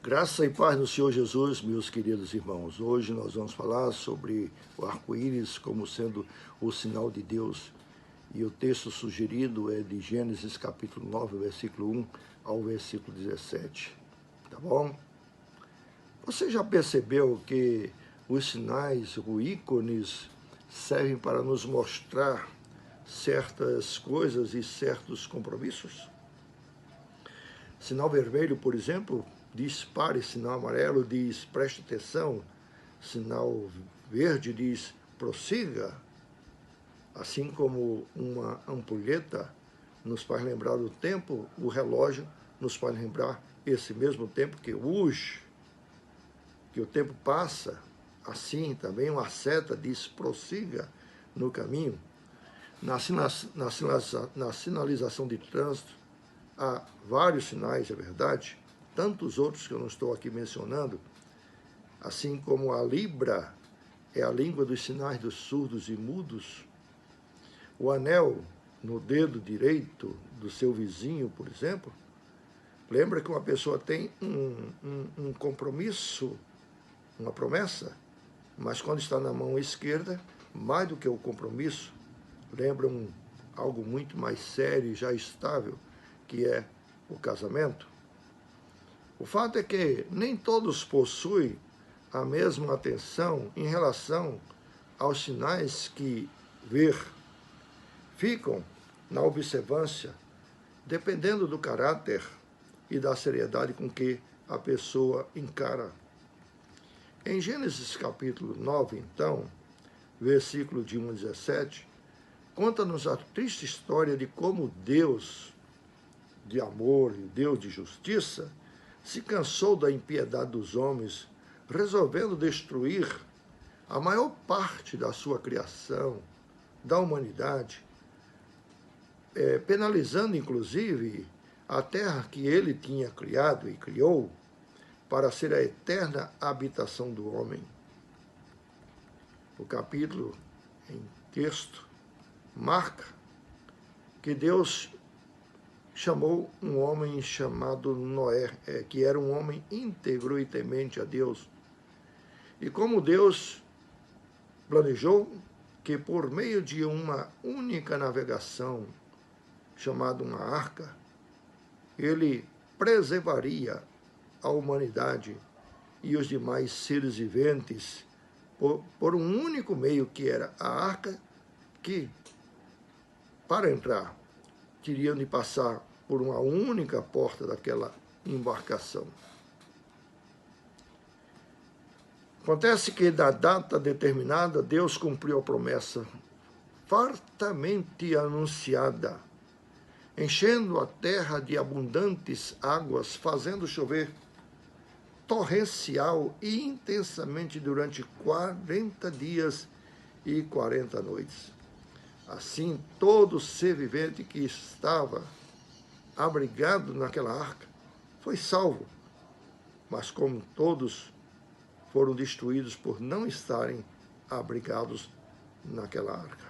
Graça e paz no Senhor Jesus, meus queridos irmãos. Hoje nós vamos falar sobre o arco-íris como sendo o sinal de Deus. E o texto sugerido é de Gênesis capítulo 9, versículo 1 ao versículo 17. Tá bom? Você já percebeu que os sinais, os ícones, servem para nos mostrar certas coisas e certos compromissos? Sinal vermelho, por exemplo, diz pare, sinal amarelo diz preste atenção, sinal verde diz prossiga, assim como uma ampulheta nos faz lembrar do tempo, o relógio nos faz lembrar esse mesmo tempo que urge, que o tempo passa, assim também uma seta diz prossiga no caminho. Na sinalização de trânsito, há vários sinais, é verdade, tantos outros que eu não estou aqui mencionando, assim como a Libra é a língua dos sinais dos surdos e mudos, o anel no dedo direito do seu vizinho, por exemplo, lembra que uma pessoa tem um compromisso, uma promessa, mas quando está na mão esquerda, mais do que o compromisso, lembra algo muito mais sério e já estável, que é o casamento. O fato é que nem todos possuem a mesma atenção em relação aos sinais que ver. Ficam na observância, dependendo do caráter e da seriedade com que a pessoa encara. Em Gênesis capítulo 9, então, versículo de 1 a 17, conta-nos a triste história de como Deus de amor e Deus de justiça se cansou da impiedade dos homens, resolvendo destruir a maior parte da sua criação, da humanidade, penalizando inclusive a terra que ele tinha criado e criou para ser a eterna habitação do homem. O capítulo em texto marca que Deus chamou um homem chamado Noé, que era um homem íntegro e temente a Deus. E como Deus planejou que por meio de uma única navegação, chamada uma arca, ele preservaria a humanidade e os demais seres viventes por um único meio, que era a arca, que, para entrar, teriam de passar por uma única porta daquela embarcação. Acontece que, na data determinada, Deus cumpriu a promessa fartamente anunciada, enchendo a terra de abundantes águas, fazendo chover torrencial e intensamente durante 40 dias e 40 noites. Assim, todo ser vivente que estava abrigado naquela arca foi salvo, mas como todos foram destruídos por não estarem abrigados naquela arca.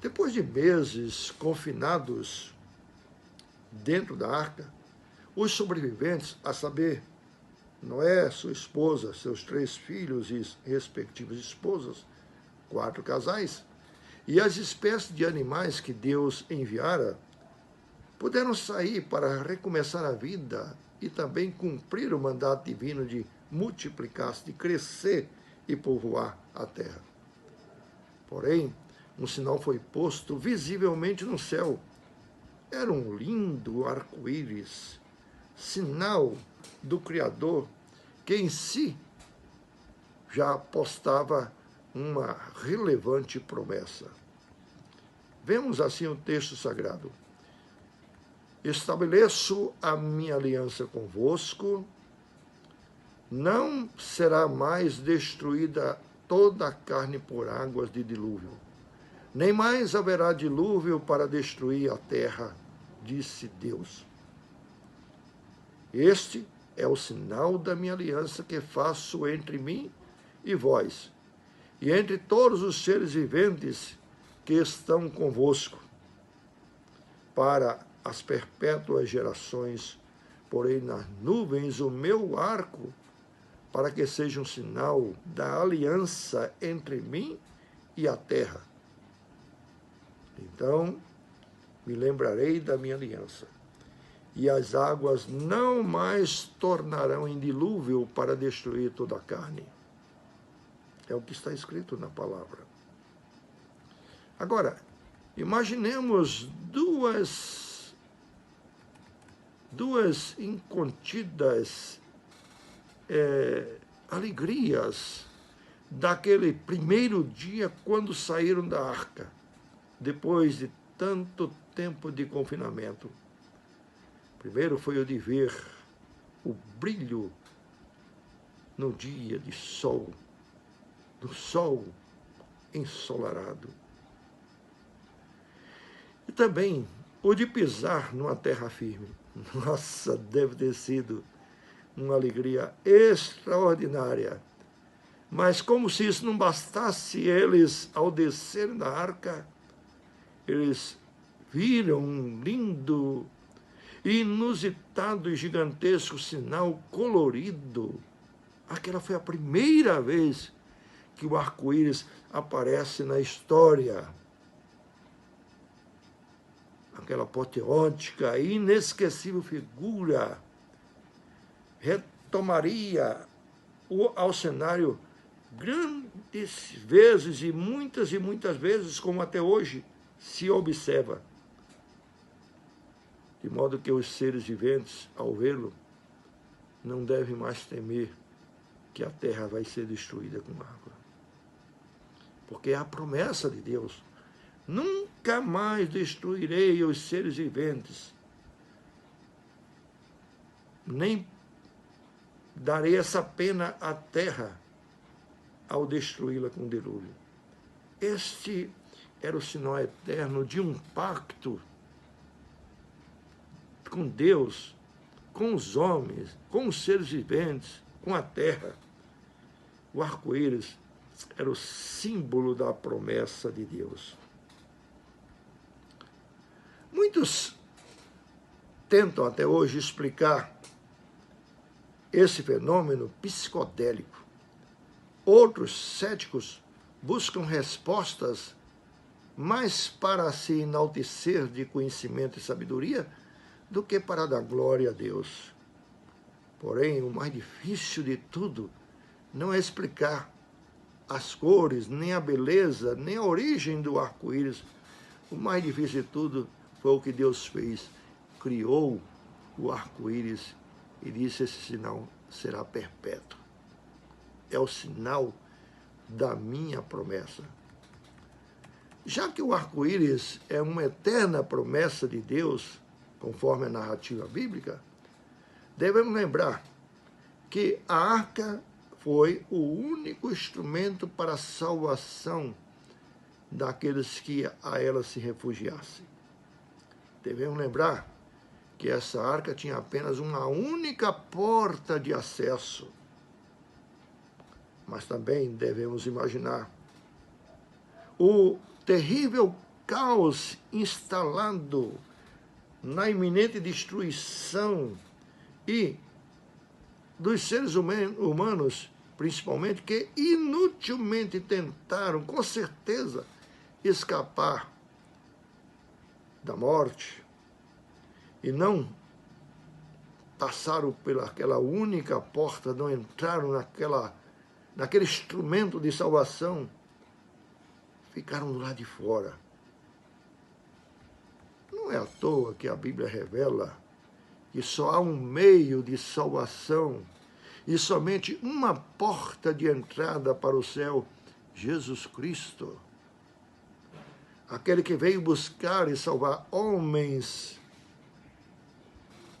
Depois de meses confinados dentro da arca, os sobreviventes, a saber, Noé, sua esposa, seus 3 filhos e respectivas esposas, 4 casais, e as espécies de animais que Deus enviara, puderam sair para recomeçar a vida e também cumprir o mandato divino de multiplicar-se, de crescer e povoar a terra. Porém, um sinal foi posto visivelmente no céu. Era um lindo arco-íris, sinal do Criador, que em si já postava uma relevante promessa. Vemos assim o texto sagrado: estabeleço a minha aliança convosco, não será mais destruída toda a carne por águas de dilúvio, nem mais haverá dilúvio para destruir a terra, disse Deus. Este é o sinal da minha aliança que faço entre mim e vós, e entre todos os seres viventes que estão convosco, para as perpétuas gerações, porei nas nuvens o meu arco, para que seja um sinal da aliança entre mim e a terra. Então me lembrarei da minha aliança, e as águas não mais tornarão em dilúvio para destruir toda a carne. É o que está escrito na palavra. Agora, imaginemos duas incontidas alegrias daquele primeiro dia quando saíram da arca, depois de tanto tempo de confinamento. Primeiro foi o de ver o brilho no dia de sol, do sol ensolarado. E também o de pisar numa terra firme. Nossa, deve ter sido uma alegria extraordinária. Mas como se isso não bastasse, eles, ao descerem da arca, eles viram um lindo, inusitado e gigantesco sinal colorido. Aquela foi a primeira vez que o arco-íris aparece na história. Aquela apoteótica e inesquecível figura retomaria ao cenário grandes vezes e muitas vezes, como até hoje se observa. De modo que os seres viventes, ao vê-lo, não devem mais temer que a terra vai ser destruída com água. Porque é a promessa de Deus. Nunca mais destruirei os seres viventes, nem darei essa pena à terra ao destruí-la com o dilúvio. Este era o sinal eterno de um pacto com Deus, com os homens, com os seres viventes, com a terra. O arco-íris era o símbolo da promessa de Deus. Muitos tentam até hoje explicar esse fenômeno psicodélico. Outros céticos buscam respostas mais para se enaltecer de conhecimento e sabedoria do que para dar glória a Deus. Porém, o mais difícil de tudo não é explicar as cores, nem a beleza, nem a origem do arco-íris. O mais difícil de tudo foi o que Deus fez. Criou o arco-íris e disse: esse sinal será perpétuo. É o sinal da minha promessa. Já que o arco-íris é uma eterna promessa de Deus, conforme a narrativa bíblica, devemos lembrar que a arca foi o único instrumento para a salvação daqueles que a ela se refugiassem. Devemos lembrar que essa arca tinha apenas uma única porta de acesso. Mas também devemos imaginar o terrível caos instalado na iminente destruição e dos seres humanos, principalmente, que inutilmente tentaram, com certeza, escapar da morte e não passaram pelaquela única porta, não entraram naquele instrumento de salvação, ficaram do lado de fora. Não é à toa que a Bíblia revela que só há um meio de salvação e somente uma porta de entrada para o céu: Jesus Cristo. Aquele que veio buscar e salvar homens,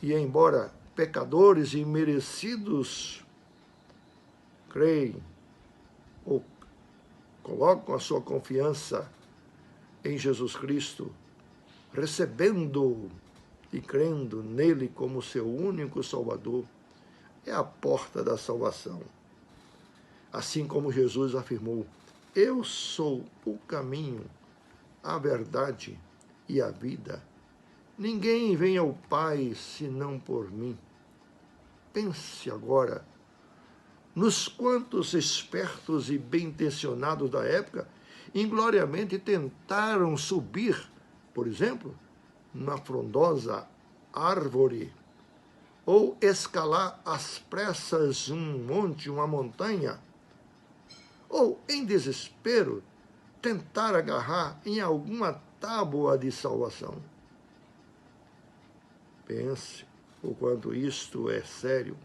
e embora pecadores e merecidos, creem ou colocam a sua confiança em Jesus Cristo, recebendo e crendo nele como seu único Salvador, é a porta da salvação. Assim como Jesus afirmou: eu sou o caminho, a verdade e a vida. Ninguém vem ao Pai senão por mim. pense agora nos quantos espertos e bem-intencionados da época ingloriamente tentaram subir, por exemplo, na frondosa árvore, ou escalar às pressas um monte, uma montanha, ou, em desespero, tentar agarrar em alguma tábua de salvação. Pense o quanto isto é sério,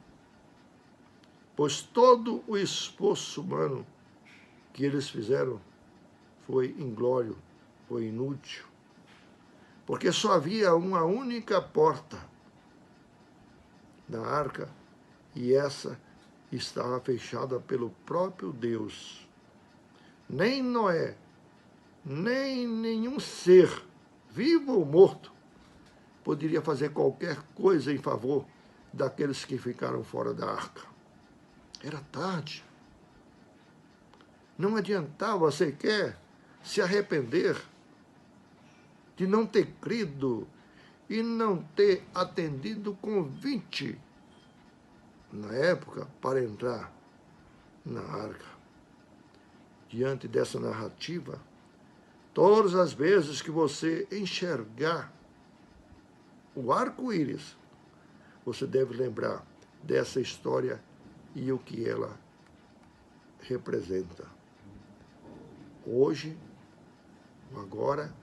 pois todo o esforço humano que eles fizeram foi inglório, foi inútil, porque só havia uma única porta na arca, e essa estava fechada pelo próprio Deus. Nem Noé, nem nenhum ser, vivo ou morto, poderia fazer qualquer coisa em favor daqueles que ficaram fora da arca. Era tarde. Não adiantava sequer se arrepender de não ter crido e não ter atendido o convite, na época, para entrar na arca. Diante dessa narrativa, todas as vezes que você enxergar o arco-íris, você deve lembrar dessa história e o que ela representa. Hoje, agora,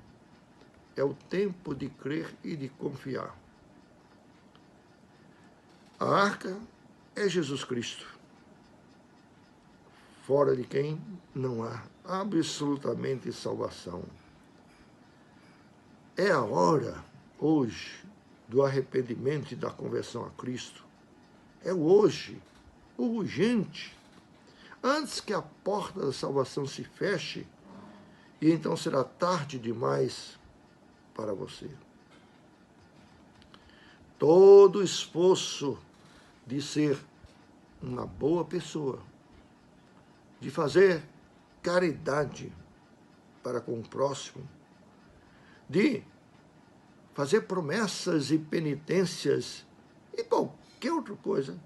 é o tempo de crer e de confiar. A arca é Jesus Cristo, fora de quem não há absolutamente salvação. É a hora, hoje, do arrependimento e da conversão a Cristo. É o hoje, o urgente, antes que a porta da salvação se feche, e então será tarde demais para você. Todo o esforço de ser uma boa pessoa, de fazer caridade para com o próximo, de fazer promessas e penitências e qualquer outra coisa,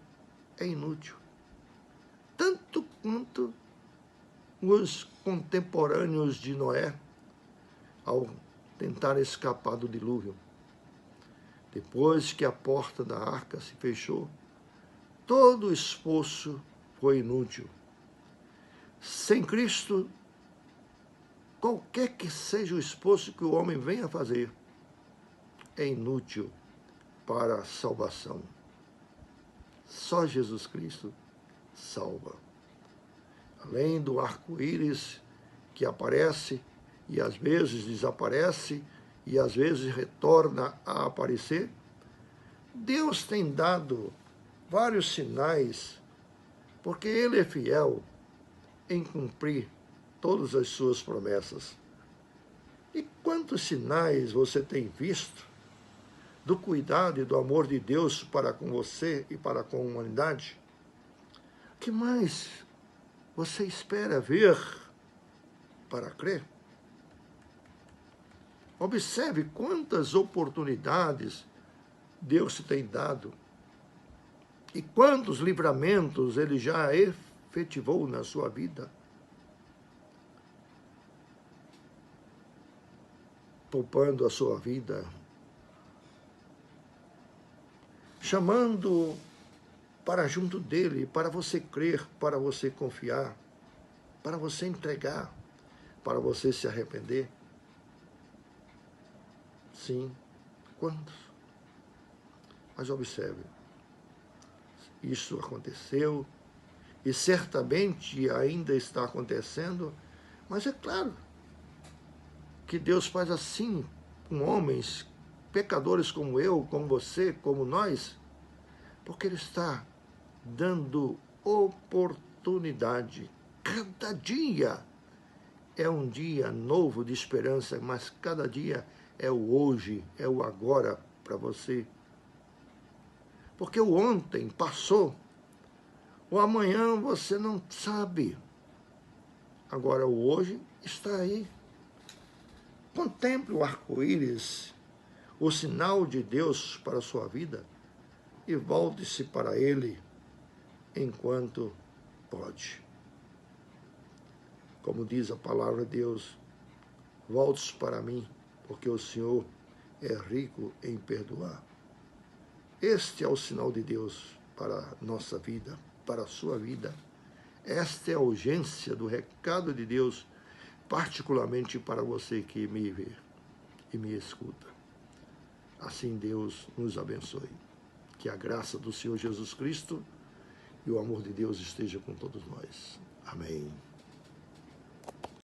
é inútil. Tanto quanto os contemporâneos de Noé, ao tentar escapar do dilúvio. Depois que a porta da arca se fechou, todo o esforço foi inútil. Sem Cristo, qualquer que seja o esforço que o homem venha fazer, é inútil para a salvação. Só Jesus Cristo salva. Além do arco-íris que aparece e às vezes desaparece e às vezes retorna a aparecer, Deus tem dado vários sinais, porque Ele é fiel em cumprir todas as suas promessas. E quantos sinais você tem visto do cuidado e do amor de Deus para com você e para com a humanidade? O que mais você espera ver para crer? Observe quantas oportunidades Deus te tem dado e quantos livramentos Ele já efetivou na sua vida, poupando a sua vida, chamando para junto dele, para você crer, para você confiar, para você entregar, para você se arrepender. Sim, quantos? Mas observe, isso aconteceu e certamente ainda está acontecendo, mas é claro que Deus faz assim com homens, pecadores como eu, como você, como nós, porque Ele está dando oportunidade. Cada dia é um dia novo de esperança, mas cada dia é o hoje, é o agora para você. Porque o ontem passou, o amanhã você não sabe. Agora o hoje está aí. Contemple o arco-íris, o sinal de Deus para a sua vida, e volte-se para Ele enquanto pode. Como diz a palavra de Deus, volte-se para mim, porque o Senhor é rico em perdoar. Este é o sinal de Deus para a nossa vida, para a sua vida. Esta é a urgência do recado de Deus, particularmente para você que me vê e me escuta. Assim Deus nos abençoe. Que a graça do Senhor Jesus Cristo e o amor de Deus esteja com todos nós. Amém.